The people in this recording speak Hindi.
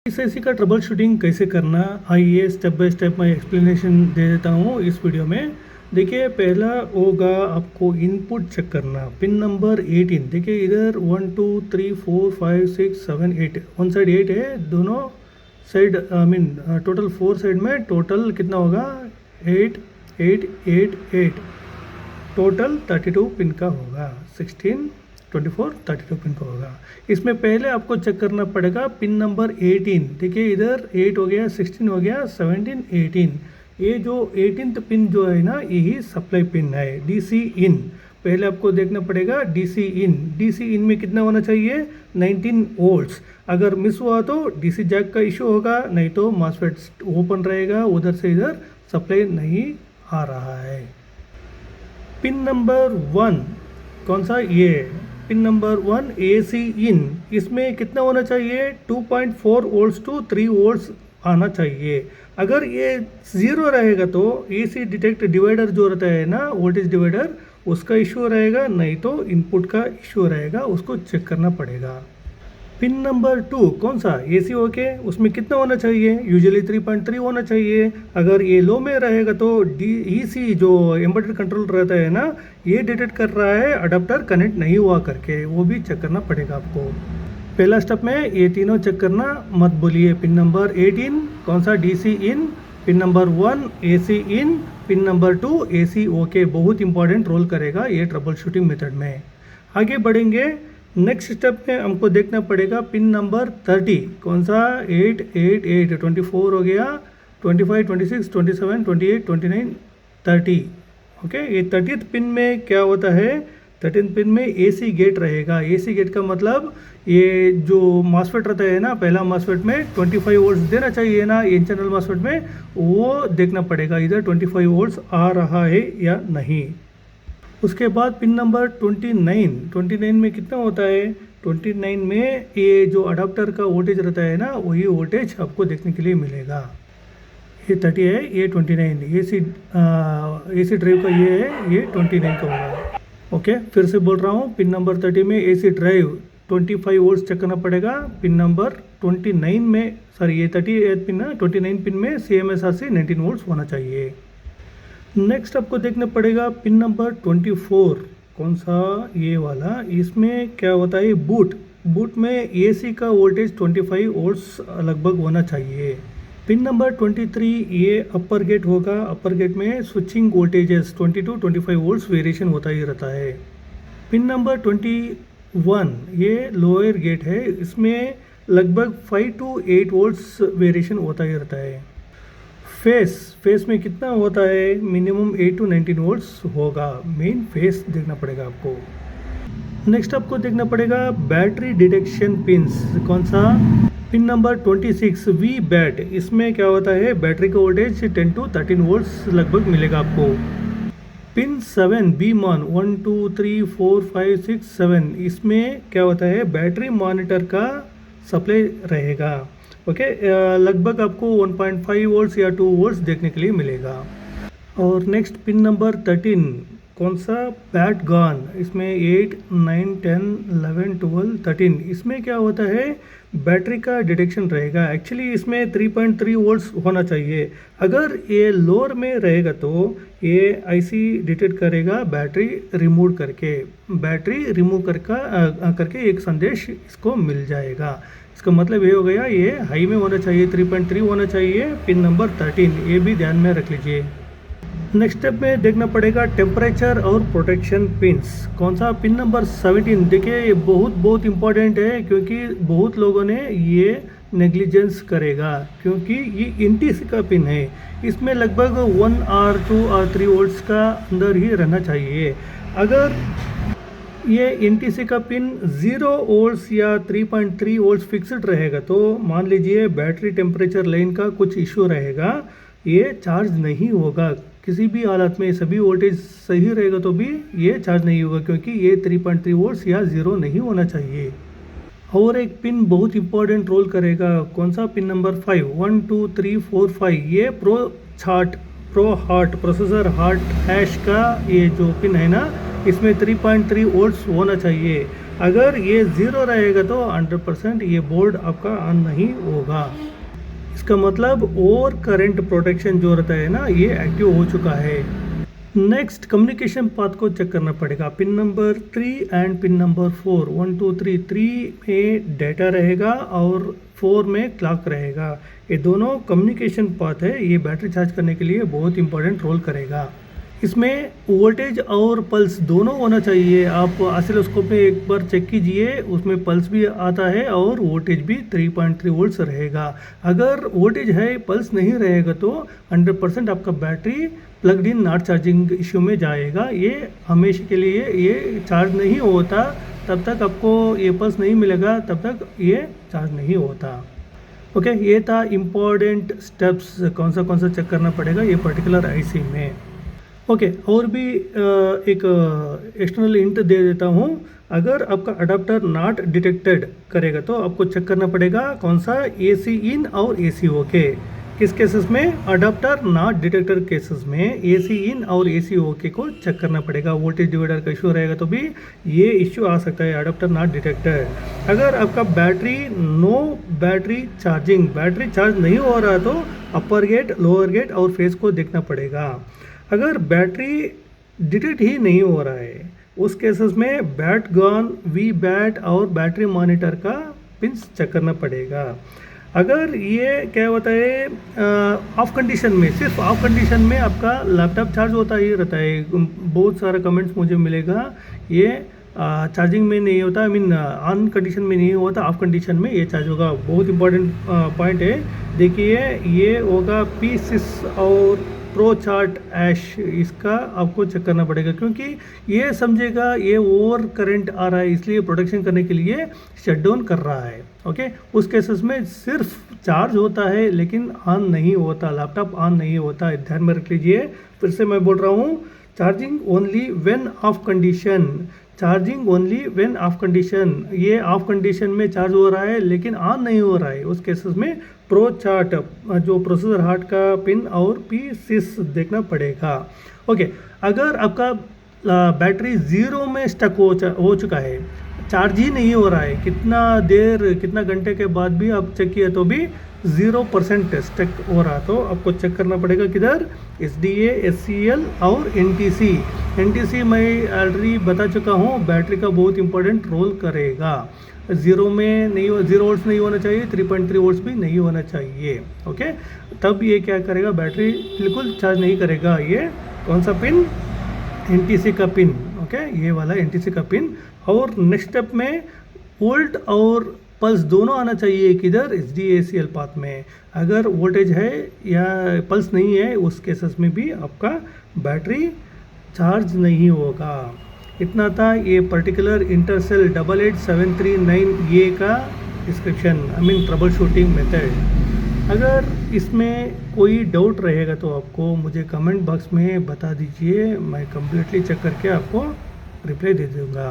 इस ऐसी का ट्रबल शूटिंग कैसे करना, आइए स्टेप बाय स्टेप मैं एक्सप्लेनेशन दे देता हूँ इस वीडियो में। देखिए, पहला होगा आपको इनपुट चेक करना, पिन नंबर 18। देखिए इधर 1 2 3 4 5 6 7 8, वन साइड 8 है, दोनों side I mean total 4 side में टोटल कितना होगा 8 8 8 8, टोटल 32 पिन का होगा। 16 24 32 पिन का होगा। इसमें पहले आपको चेक करना पड़ेगा पिन नंबर 18। देखिए इधर 8 हो गया, 16 हो गया, 17 18। ये जो 18th पिन जो है ना, यही सप्लाई पिन है, डीसी इन। पहले आपको देखना पड़ेगा डीसी इन। डीसी इन में कितना होना चाहिए 19 वोल्ट्स। अगर मिस हुआ तो डीसी जैक का इशू होगा, नहीं तो मॉसफेट ओपन रहेगा, उधर से इधर सप्लाई नहीं आ रहा है। पिन नंबर 1 कौन सा, ये पिन नंबर 1 एसी इन। इसमें कितना होना चाहिए 2.4 वोल्ट्स टू 3 वोल्ट्स आना चाहिए। अगर ये ज़ीरो रहेगा तो एसी डिटेक्ट डिवाइडर जो रहता है ना, वोल्टेज डिवाइडर, उसका इशू रहेगा, नहीं तो इनपुट का इशू रहेगा, उसको चेक करना पड़ेगा। पिन नंबर 2 कौन सा, एसी ओके, उसमें कितना होना चाहिए, यूजुअली 3.3 होना चाहिए। अगर ये लो में रहेगा तो डीईसी जो एम्बेडेड कंट्रोल रहता है ना, ये डिटेक्ट कर रहा है अडाप्टर कनेक्ट नहीं हुआ करके, वो भी चेक करना पड़ेगा आपको। पहला स्टेप में ये तीनों चेक करना मत बोलिए। पिन नंबर 18 कौन सा, डीसी इन, पिन नंबर 1 एसी इन, पिन नंबर 2 एसी ओके, बहुत इंपॉर्टेंट रोल करेगा ये ट्रबल शूटिंग मेथड में। आगे बढ़ेंगे, नेक्स्ट स्टेप में हमको देखना पड़ेगा पिन नंबर 30 कौन सा, 8 8 8 24 हो गया, 25 26 27 28 29 30। ओके, ये 30th पिन में क्या होता है, 13th पिन में एसी गेट रहेगा। एसी गेट का मतलब ये जो मॉसफेट रहता है ना, पहला मॉसफेट में 25 वोल्ट्स देना चाहिए ना, एन चैनल मॉसफेट में, वो देखना पड़ेगा इधर 25 वोल्ट्स आ रहा है या नहीं। उसके बाद पिन नंबर 29 में कितना होता है, 29 में ये जो अडाप्टर का वोल्टेज रहता है ना, वही वोल्टेज आपको देखने के लिए मिलेगा। ये 30 है, ये 29, एसी ड्राइव का ये है, ये 29 का होगा। ओके, फिर से बोल रहा हूँ, पिन नंबर 30 में एसी ड्राइव 25 वोल्ट्स चेक करना पड़ेगा। पिन नंबर 29 में, सॉरी ये 38 पिन है, 29 पिन में CMSRC 19 वोल्ट्स होना चाहिए। नेक्स्ट आपको देखना पड़ेगा पिन नंबर 24 कौन सा, ये वाला। इसमें क्या होता है, बूट में एसी का वोल्टेज 25 वोल्ट्स लगभग होना चाहिए। पिन नंबर 23 ये अपर गेट होगा। अपर गेट में स्विचिंग वोल्टेजेस 22 25 वोल्ट्स वेरिएशन होता ही रहता है। पिन नंबर 21 ये लोअर गेट है, इसमें लगभग 5 to 8 वोल्ट्स वेरिएशन होता ही रहता है। फेस में कितना होता है, मिनिमम 8 to 19 वोल्ट्स होगा। मेन फेस देखना पड़ेगा आपको। नेक्स्ट आपको देखना पड़ेगा बैटरी डिटेक्शन पिंस कौन सा, पिन नंबर 26 वी बैट। इसमें क्या होता है, बैटरी का वोल्टेज 10 to 13 वोल्ट्स लगभग मिलेगा आपको। पिन 7 बी मॉन 1 2 3 4 5 6 7, इसमें क्या होता है, बैटरी मॉनिटर का सप्लाई रहेगा। ओके, लगभग आपको 1.5 वोल्ट्स या 2 वोल्ट्स देखने के लिए मिलेगा। और नेक्स्ट पिन नंबर 13 कौन सा, बैट गन। इसमें 8 9 10 11 12 13, इसमें क्या होता है, बैटरी का डिटेक्शन रहेगा। एक्चुअली इसमें 3.3 वोल्ट्स होना चाहिए। अगर ये लोअर में रहेगा तो ये आईसी डिटेक्ट करेगा बैटरी रिमूव करके एक संदेश इसको मिल जाएगा। इसका मतलब ये हो गया, ये हाई में होना चाहिए, 3.3 होना चाहिए पिन नंबर 13, ये भी ध्यान में रख लीजिए। नेक्स्ट स्टेप में देखना पड़ेगा टेम्परेचर और प्रोटेक्शन पिंस कौन सा, पिन नंबर 17। देखिए ये बहुत इंपॉर्टेंट है, क्योंकि बहुत लोगों ने ये नेग्लिजेंस करेगा, क्योंकि ये एनटीसी का पिन है। इसमें लगभग 1 or 2 or 3 वोल्ट्स का अंदर ही रहना चाहिए। अगर ये एनटीसी का पिन 0 वोल्ट्स या 3.3 वोल्ट्स फिक्स्ड रहेगा तो मान लीजिए बैटरी टेम्परेचर लाइन का कुछ इशू रहेगा, ये चार्ज नहीं होगा किसी भी हालत में। सभी वोल्टेज सही रहेगा तो भी ये चार्ज नहीं होगा, क्योंकि ये 3.3 वोल्ट्स या 0 नहीं होना चाहिए। और एक पिन बहुत इंपॉर्टेंट रोल करेगा कौन सा, पिन नंबर 5 1 2 3 4 5, ये pro heart processor heart hash का ये जो पिन है ना, इसमें 3.3 वोल्ट्स होना चाहिए। अगर ये 0 रहेगा तो 100% ये बोर्ड आपका ऑन नहीं होगा। इसका मतलब और करंट प्रोटेक्शन जो रहता है ना, ये एक्टिव हो चुका है। नेक्स्ट कम्युनिकेशन पाथ को चेक करना पड़ेगा। Pin number 3 and pin number 4, 1 2 3, 3 में डेटा रहेगा और 4 में क्लॉक रहेगा। ये दोनों कम्युनिकेशन पाथ है, ये बैटरी चार्ज करने के लिए बहुत इंपॉर्टेंट रोल करेगा। इसमें वोल्टेज और पल्स दोनों होना चाहिए। आप ऑसिलोस्कोप में एक बार चेक कीजिए, उसमें पल्स भी आता है और वोल्टेज भी 3.3 वोल्ट्स रहेगा। अगर वोल्टेज है पल्स नहीं रहेगा तो 100% आपका battery plugged in not charging issue में जाएगा। ये हमेशा के लिए ये चार्ज नहीं होता, तब तक आपको ये पल्स नहीं मिलेगा, तब तक ये चार्ज नहीं होता। ओके, ये था इम्पॉर्टेंट स्टेप्स कौन सा चेक करना पड़ेगा ये पर्टिकुलर आईसी में। ओके, और भी एक एक्सटर्नल हिंट दे देता हूँ। अगर आपका अडाप्टर नॉट डिटेक्टेड करेगा तो आपको चेक करना पड़ेगा कौन सा एसी इन और एसी ओके। किस केसेस में? अडाप्टर नॉट डिटेक्टेड केसेस में एसी इन और एसी ओके को चेक करना पड़ेगा। वोल्टेज डिवाइडर का इशू रहेगा तो भी ये इश्यू आ सकता है, अडाप्टर नॉट डिटेक्टेड। अगर आपका बैटरी बैटरी चार्ज नहीं हो रहा तो अपर गेट, लोअर गेट और फेस को देखना पड़ेगा। अगर बैटरी डिटेक्ट ही नहीं हो रहा है उस केसेस में बैट गॉन, वी बैट और बैटरी मॉनिटर का पिंस चेक करना पड़ेगा। अगर ये क्या होता है ऑफ कंडीशन में, सिर्फ ऑफ कंडीशन में आपका लैपटॉप चार्ज होता ही रहता है। बहुत सारा कमेंट्स मुझे मिलेगा ये चार्जिंग में नहीं होता, आई मीन ऑन कंडीशन में नहीं होता, ऑफ कंडीशन में ये चार्ज होगा। बहुत इंपॉर्टेंट पॉइंट है। देखिए ये होगा P6 और प्रो चार्ट ऐश, इसका आपको चेक करना पड़ेगा क्योंकि ये समझेगा ये ओवर करंट आ रहा है, इसलिए प्रोटेक्शन करने के लिए शट डाउन कर रहा है। ओके, उस केसेस में सिर्फ चार्ज होता है लेकिन ऑन नहीं होता, लैपटॉप ऑन नहीं होता, ध्यान में रख लीजिए। फिर से मैं बोल रहा हूँ, charging only when of condition, charging only when of condition. ये ऑफ कंडीशन में चार्ज हो रहा है लेकिन ऑन नहीं हो रहा है, उस केसेस में प्रो चार्ट जो प्रोसेसर हार्ट का पिन और P6 देखना पड़ेगा। ओके, अगर आपका बैटरी 0 में स्टक हो चुका है, चार्ज ही नहीं हो रहा है, कितना घंटे के बाद भी आप चेक किया तो भी 0% स्टक हो रहा, तो आपको चेक करना पड़ेगा किधर, SDA, SCL और NTC मैं ऑलरेडी बता चुका हूँ, बैटरी का बहुत इंपॉर्टेंट रोल करेगा। 0 वोल्ट्स नहीं होना चाहिए, 3.3 वोल्ट्स भी नहीं होना चाहिए। ओके, तब ये क्या करेगा, बैटरी बिल्कुल चार्ज नहीं करेगा। ये कौन सा पिन? NTC का पिन। ओके, ये वाला NTC का पिन। और नेक्स्ट स्टेप में वोल्ट और पल्स दोनों आना चाहिए किधर, SDA/ACL पाथ में। अगर वोल्टेज है या पल्स नहीं है उस केसेस में भी आपका बैटरी चार्ज नहीं होगा। इतना था ये पर्टिकुलर इंटरसेल 88739A का description, I mean trouble shooting method. अगर इसमें कोई डाउट रहेगा तो आपको मुझे कमेंट बॉक्स में बता दीजिए, मैं कम्प्लीटली चेक करके आपको रिप्लाई दे दूँगा।